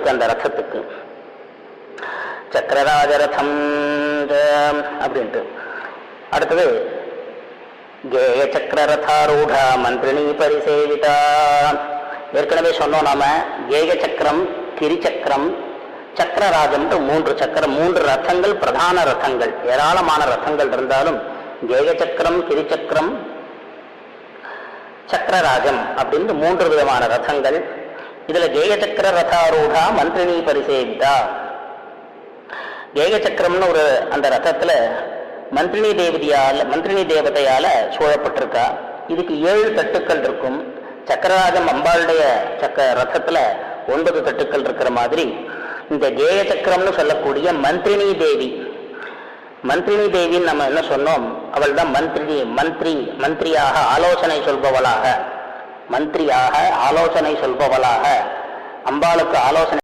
இருக்கு அந்த ரதத்துக்கு. சக்கரராஜரதம் அப்படின்ட்டு. அடுத்தது கேய சக்கரரதாரூடா மந்திரிணி பரிசேவிதா. ஏற்கனவே சொன்னோம் நாம கேய சக்கரம், கிரிச்சக்கரம், சக்கரராஜம், மூன்று ரதங்கள், பிரதான ரதங்கள். ஏராளமான ரதங்கள் இருந்தாலும் கேய சக்கரம், கிரிச்சக்கரம், சக்கரராஜம் அப்படின்னு 3 விதமான ரதங்கள். இதுல கேய சக்கர ரதாரூடா மந்திரிணி பரிசேவிதா. கேய சக்கரம்னு ஒரு அந்த ரதத்துல மந்திரிணி தேவதையால சூழப்பட்டிருக்கா. இதுக்கு 7 தட்டுக்கள் இருக்கும். சக்கரராஜம் அம்பாளுடைய ரதத்துல 9 தட்டுக்கள் இருக்கிற மாதிரி இந்த கேய சக்கரம்னு சொல்லக்கூடிய மந்திரிணி தேவின்னு நம்ம என்ன சொன்னோம்? அவள் தான் மந்திரியாக ஆலோசனை சொல்பவளாக, அம்பாளுக்கு ஆலோசனை